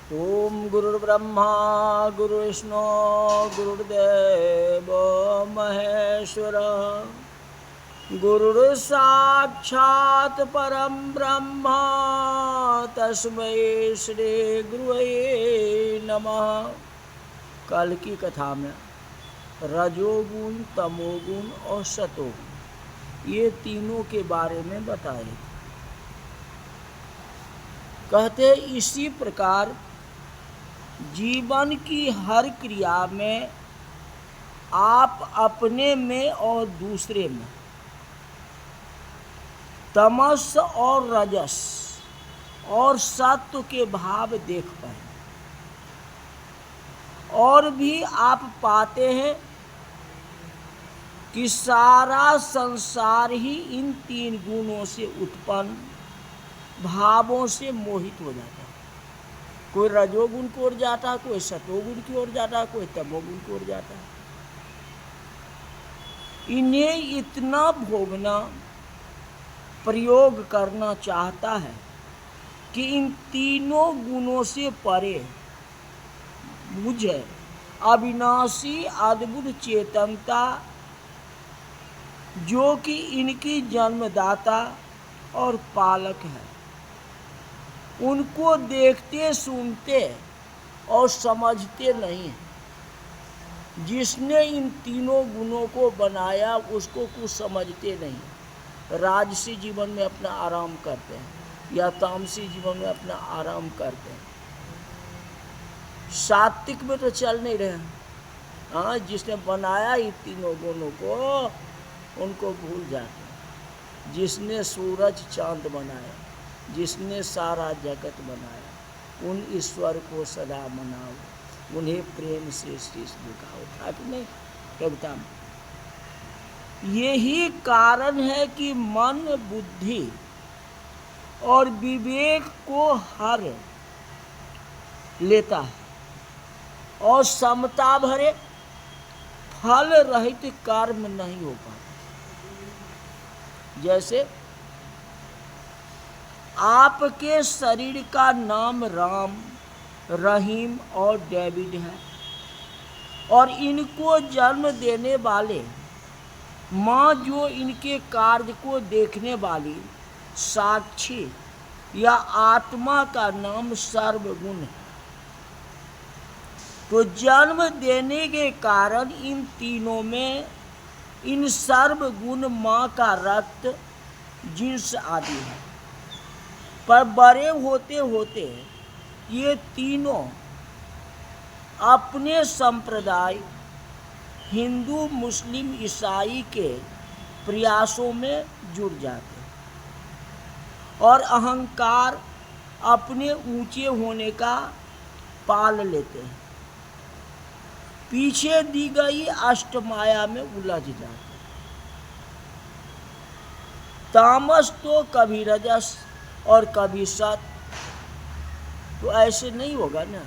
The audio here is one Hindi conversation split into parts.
ओम गुरुर्ब्रह्मा गुरुर्विष्णु गुरुर्देव महेश्वर गुरुर्साक्षात् परम ब्रह्म तस्मै श्री गुरुवे नमः। कल की कथा में रजोगुण, तमोगुण और सतोगुण ये तीनों के बारे में बताए। कहते इसी प्रकार जीवन की हर क्रिया में आप अपने में और दूसरे में तमस और रजस और सत्व के भाव देख पाए। और भी आप पाते हैं कि सारा संसार ही इन तीन गुणों से उत्पन्न भावों से मोहित हो जाता है। कोई रजोगुण की ओर जाता है, कोई सतोगुण की ओर जाता है, कोई तमोगुण की ओर जाता है। इन्हें इतना भोगना, प्रयोग करना चाहता है कि इन तीनों गुणों से परे मुझे अविनाशी अद्भुत चेतनता जो कि इनकी जन्मदाता और पालक है, उनको देखते सुनते और समझते नहीं। जिसने इन तीनों गुणों को बनाया उसको कुछ समझते नहीं। राजसी जीवन में अपना आराम करते हैं या तामसी जीवन में अपना आराम करते हैं। सात्विक में तो चल नहीं रहे। हाँ, जिसने बनाया इन तीनों गुणों को उनको भूल जाते हैं। जिसने सूरज चांद बनाया, जिसने सारा जगत बनाया, उन ईश्वर को सदा मनाओ, उन्हें प्रेम से शीश झुकाओ। था कि नहीं कविता में? यही कारण है कि मन, बुद्धि और विवेक को हर लेता है और समता भरे फल रहित कर्म नहीं हो पाता। जैसे आपके शरीर का नाम राम, रहीम और डेविड है, और इनको जन्म देने वाले माँ जो इनके कार्य को देखने वाली साक्षी या आत्मा का नाम सर्वगुण है। तो जन्म देने के कारण इन तीनों में इन सर्वगुण माँ का रक्त, जिन्स आदि है। पर बड़े होते होते ये तीनों अपने संप्रदाय हिंदू, मुस्लिम, ईसाई के प्रयासों में जुड़ जाते हैं और अहंकार अपने ऊंचे होने का पाल लेते हैं। पीछे दी गई अष्टमाया में उलझ जाते हैं। तामस तो कभी रजस और कभी सत, तो ऐसे नहीं होगा ना।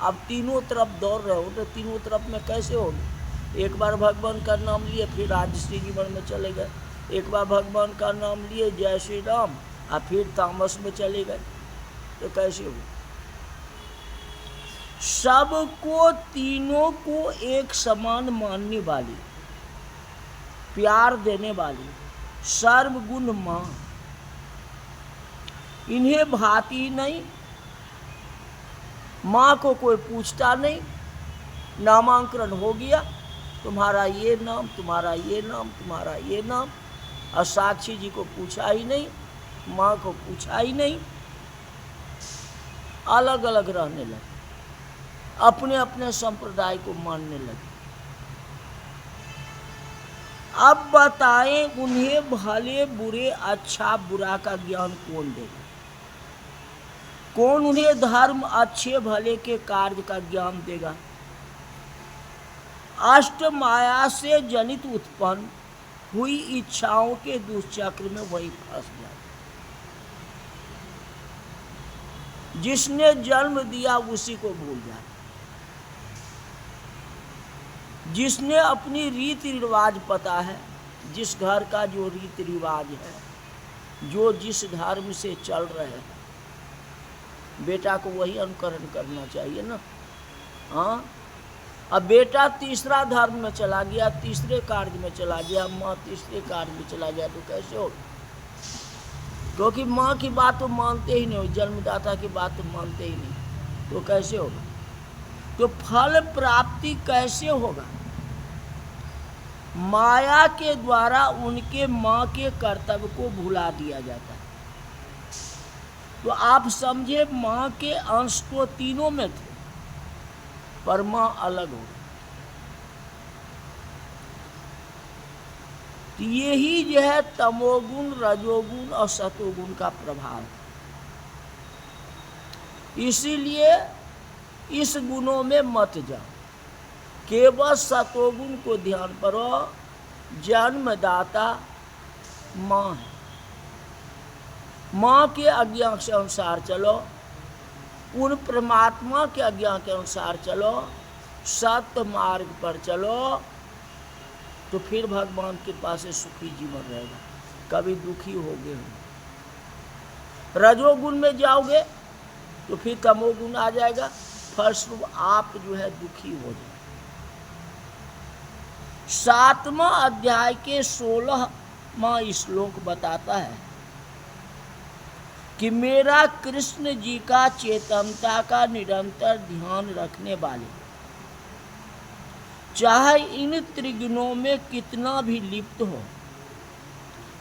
आप तीनों तरफ दौड़ रहे हो तो तीनों तरफ में कैसे होगी? एक बार भगवान का नाम लिए फिर राजसी जीवन में चले गए, एक बार भगवान का नाम लिए जय श्री राम और फिर तामस में चले गए, तो कैसे होगी? सबको, तीनों को एक समान मानने वाली, प्यार देने वाली सर्वगुण माँ इन्हें भाती नहीं। माँ को कोई पूछता नहीं। नामांकन हो गया, तुम्हारा ये नाम, तुम्हारा ये नाम, तुम्हारा ये नाम, और साक्षी जी को पूछा ही नहीं, माँ को पूछा ही नहीं। अलग अलग रहने लगे, अपने अपने संप्रदाय को मानने लगे। अब बताएं, उन्हें भले बुरे, अच्छा बुरा का ज्ञान कौन देगा? कौन उन्हें धर्म, अच्छे भले के कार्य का ज्ञान देगा? अष्ट माया से जनित उत्पन्न हुई इच्छाओं के दुष्चक्र में वही फंस जाते। जिसने जन्म दिया उसी को भूल जाते। जिसने अपनी रीति रिवाज पता है, जिस घर का जो रीति रिवाज है, जो जिस धर्म से चल रहे हैं, बेटा को वही अनुकरण करना चाहिए ना। हाँ, अब बेटा तीसरा धर्म में चला गया, तीसरे कार्य में चला गया, माँ तीसरे कार्य में चला गया, तो कैसे होगा? क्योंकि माँ की बात तो मानते ही नहीं, जन्मदाता की बात तो मानते ही नहीं, तो कैसे होगा? तो फल प्राप्ति कैसे होगा? माया के द्वारा उनके माँ के कर्तव्य को भुला दिया जाता है। तो आप समझे, माँ के अंश तो तीनों में थे, पर माँ अलग हो गई। तो यही जो है तमोगुण, रजोगुण और सतोगुण का प्रभाव है। इसीलिए इस गुणों में मत जाओ, केवल सतोगुण को ध्यान करो। जन्मदाता माँ है, माँ के आज्ञा के अनुसार चलो, उन परमात्मा के आज्ञा के अनुसार चलो, सत्य मार्ग पर चलो, तो फिर भगवान के पास से सुखी जीवन रहेगा, कभी दुखी होगे। रजोगुण में जाओगे तो फिर तमोगुण आ जाएगा, फलस्वरूप आप जो है दुखी हो जाए। 7वां अध्याय के 16वां श्लोक बताता है कि मेरा कृष्ण जी का चेतनता का निरंतर ध्यान रखने वाले, चाहे इन त्रिगुणों में कितना भी लिप्त हो,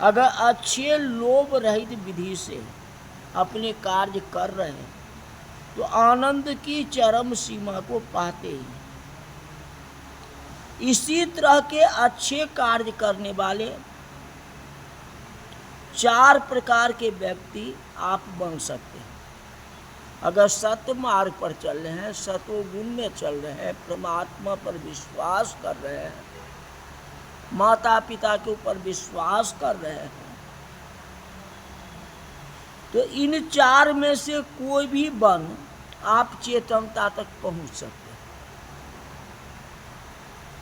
अगर अच्छे लोभ रहित विधि से अपने कार्य कर रहे हैं तो आनंद की चरम सीमा को पाते हैं। इसी तरह के अच्छे कार्य करने वाले 4 प्रकार के व्यक्ति आप बन सकते हैं। अगर सत्य मार्ग पर चल रहे हैं, सतोगुण में चल रहे हैं, परमात्मा पर विश्वास कर रहे हैं, माता पिता के ऊपर विश्वास कर रहे हैं, तो इन 4 में से कोई भी बन आप चेतनता तक पहुंच सकते हैं।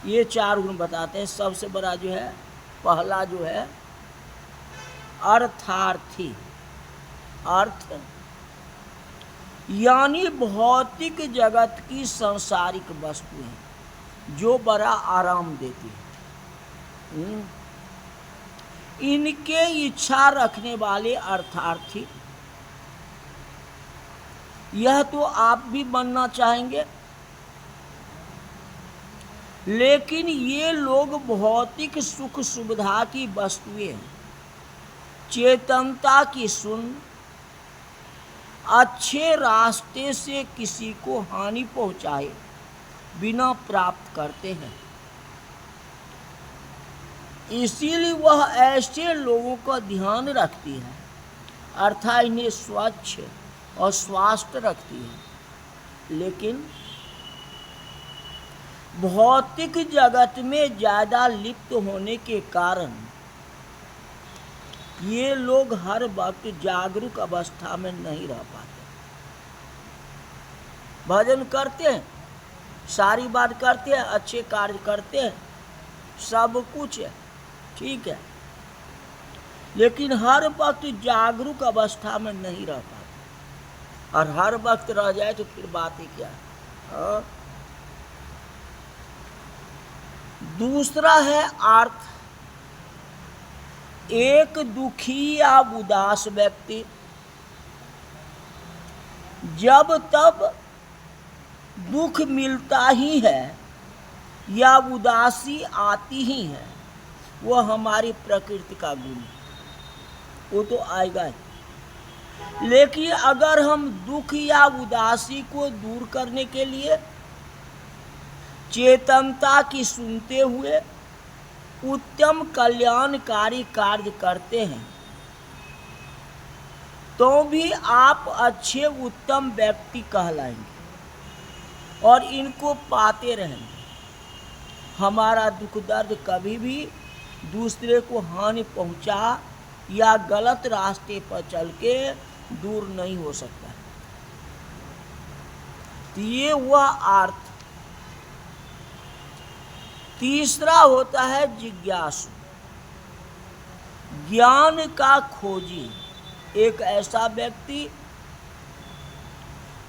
ये 4 गुण बताते हैं। सबसे बड़ा जो है, पहला जो है अर्थार्थी। अर्थ यानी भौतिक जगत की सांसारिक वस्तुएं जो बड़ा आराम देती है, इनके इच्छा रखने वाले अर्थार्थी। यह तो आप भी बनना चाहेंगे, लेकिन ये लोग भौतिक सुख सुविधा की वस्तुएं चेतनता की सुन अच्छे रास्ते से किसी को हानि पहुंचाए बिना प्राप्त करते हैं। इसीलिए वह ऐसे लोगों का ध्यान रखती है, अर्थात इन्हें स्वच्छ और स्वास्थ्य रखती है। लेकिन भौतिक जगत में ज़्यादा लिप्त होने के कारण ये लोग हर वक्त जागरूक अवस्था में नहीं रह पाते। भजन करते हैं, सारी बात करते हैं, अच्छे कार्य करते हैं, सब कुछ है, ठीक है, लेकिन हर वक्त जागरूक अवस्था में नहीं रह पाते। और हर वक्त रह जाए तो फिर बात ही क्या है। दूसरा है अर्थ। एक दुखी या उदास व्यक्ति जब तब दुख मिलता ही है या उदासी आती ही है, वह हमारी प्रकृति का गुण है, वो तो आएगा ही। लेकिन अगर हम दुख या उदासी को दूर करने के लिए चेतनता की सुनते हुए उत्तम कल्याणकारी कार्य करते हैं, तो भी आप अच्छे उत्तम व्यक्ति कहलाएंगे और इनको पाते रहेंगे। हमारा दुख दर्द कभी भी दूसरे को हानि पहुंचा या गलत रास्ते पर चल के दूर नहीं हो सकता। तो ये वह अर्थ। तीसरा होता है जिज्ञासु, ज्ञान का खोजी। एक ऐसा व्यक्ति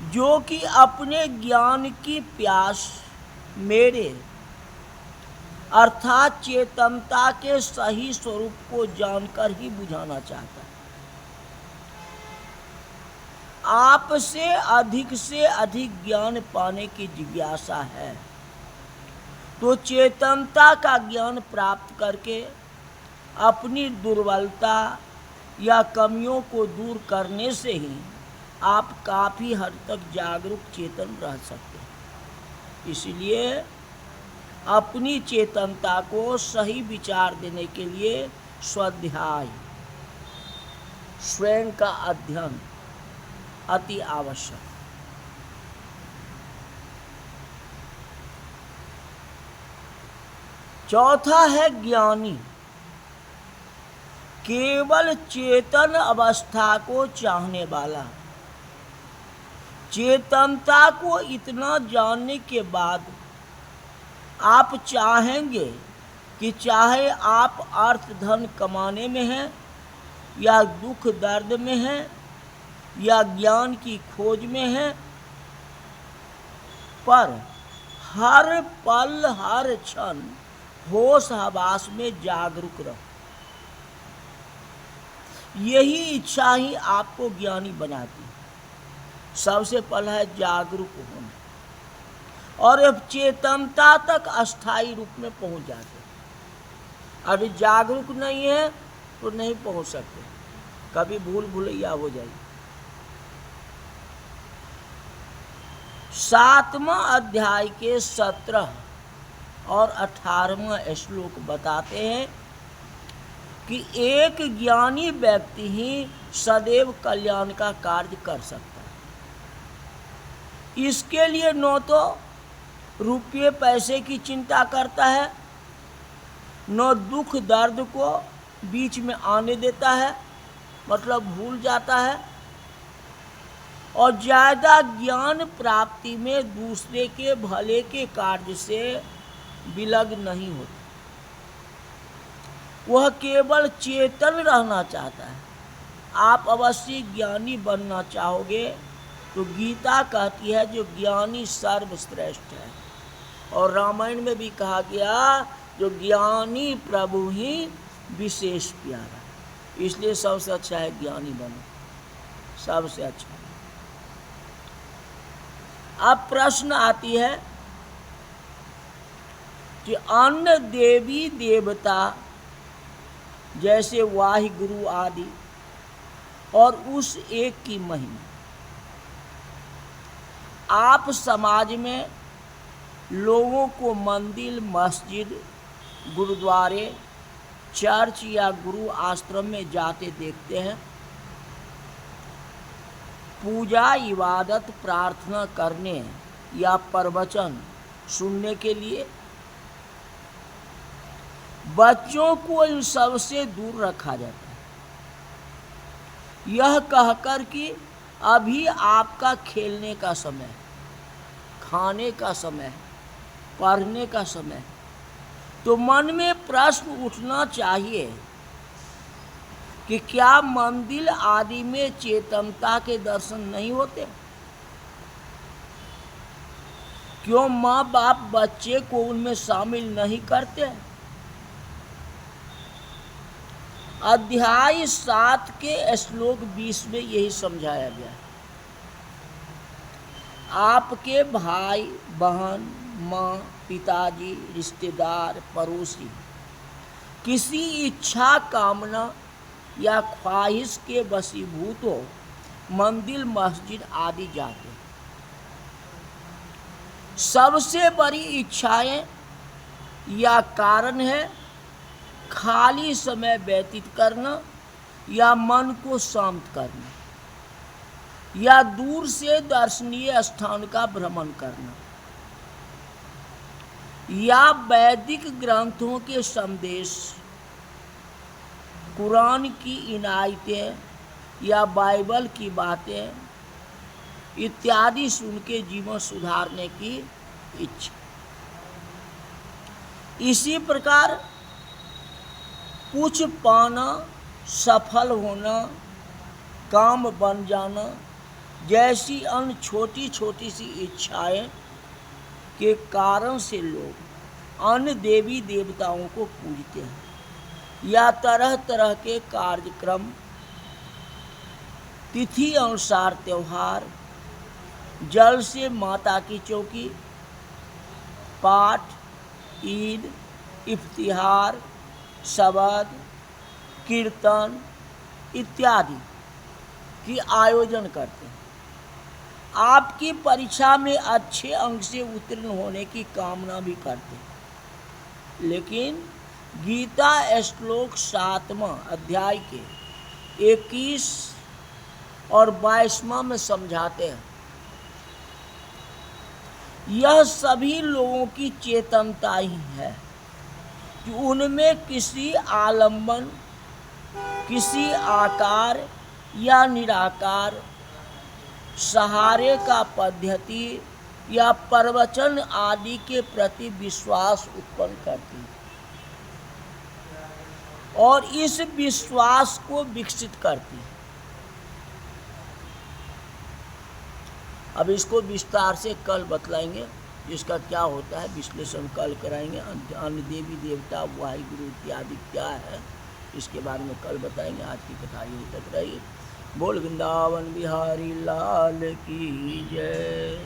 जो कि अपने ज्ञान की प्यास मेरे अर्थात चेतनता के सही स्वरूप को जानकर ही बुझाना चाहता है। आपसे से अधिक ज्ञान पाने की जिज्ञासा है, तो चेतनता का ज्ञान प्राप्त करके अपनी दुर्बलता या कमियों को दूर करने से ही आप काफ़ी हद तक जागरूक चेतन रह सकते हैं। इसलिए अपनी चेतनता को सही विचार देने के लिए स्वाध्याय, स्वयं का अध्ययन अति आवश्यक। चौथा है ज्ञानी, केवल चेतन अवस्था को चाहने वाला। चेतनता को इतना जानने के बाद आप चाहेंगे कि चाहे आप अर्थ धन कमाने में हैं या दुख दर्द में हैं या ज्ञान की खोज में हैं, पर हर पल हर क्षण होश हवास में जागरूक रहो। यही इच्छा ही आपको ज्ञानी बनाती है। सबसे पहला है जागरूक होना, और अब चेतनता तक अस्थायी रूप में पहुंच जाते। अभी जागरूक नहीं है तो नहीं पहुंच सकते, कभी भूल भुलैया हो जाएगी। 7वां अध्याय के 17 और 18वां श्लोक बताते हैं कि एक ज्ञानी व्यक्ति ही सदैव कल्याण का कार्य कर सकता है। इसके लिए न तो रुपये पैसे की चिंता करता है, न दुख दर्द को बीच में आने देता है, मतलब भूल जाता है, और ज़्यादा ज्ञान प्राप्ति में दूसरे के भले के कार्य से विलग नहीं होता। वह केवल चेतन रहना चाहता है। आप अवश्य ज्ञानी बनना चाहोगे तो गीता कहती है जो ज्ञानी सर्वश्रेष्ठ है, और रामायण में भी कहा गया जो ज्ञानी प्रभु ही विशेष प्यारा। इसलिए सबसे अच्छा है ज्ञानी बनो, सबसे अच्छा। अब प्रश्न आती है कि अन्य देवी देवता जैसे वाहिगुरु आदि और उस एक की महिमा, आप समाज में लोगों को मंदिर, मस्जिद, गुरुद्वारे, चर्च या गुरु आश्रम में जाते देखते हैं, पूजा, इबादत, प्रार्थना करने या प्रवचन सुनने के लिए। बच्चों को इन सब से दूर रखा जाता है, यह कहकर कि अभी आपका खेलने का समय, खाने का समय, पढ़ने का समय। तो मन में प्रश्न उठना चाहिए कि क्या मंदिर आदि में चेतनता के दर्शन नहीं होते? क्यों माँ बाप बच्चे को उनमें शामिल नहीं करते? अध्याय 7 के श्लोक 20 में यही समझाया गया है। आपके भाई बहन, माँ, पिताजी, रिश्तेदार, पड़ोसी किसी इच्छा, कामना या ख्वाहिश के वशीभूत हो मंदिर, मस्जिद आदि जाते हैं। सबसे बड़ी इच्छाएं या कारण है खाली समय व्यतीत करना या मन को शांत करना या दूर से दर्शनीय स्थान का भ्रमण करना या वैदिक ग्रंथों के संदेश, कुरान की इनायतें या बाइबल की बातें इत्यादि सुन के जीवन सुधारने की इच्छा। इसी प्रकार कुछ पाना, सफल होना, काम बन जाना जैसी अन्य छोटी छोटी सी इच्छाएं के कारण से लोग अन्य देवी देवताओं को पूजते हैं या तरह तरह के कार्यक्रम, तिथि अनुसार त्योहार, जल से माता की चौकी, पाठ, ईद, इफ्तिहार, शबद, कीर्तन इत्यादि की आयोजन करते हैं। आपकी परीक्षा में अच्छे अंक से उत्तीर्ण होने की कामना भी करते हैं। लेकिन गीता श्लोक 7वां अध्याय के 21 और 22वां में समझाते हैं, यह सभी लोगों की चेतनता ही है कि उनमें किसी आलंबन, किसी आकार या निराकार सहारे का पद्धति या प्रवचन आदि के प्रति विश्वास उत्पन्न करती है और इस विश्वास को विकसित करती है। अब इसको विस्तार से कल बतलाएंगे, इसका क्या होता है विश्लेषण कल कराएंगे। अन्य देवी देवता, वाहिगुरु इत्यादि क्या है इसके बारे में कल बताएंगे। आज की कथा यहीं तक रही। बोल वृंदावन बिहारी लाल की जय।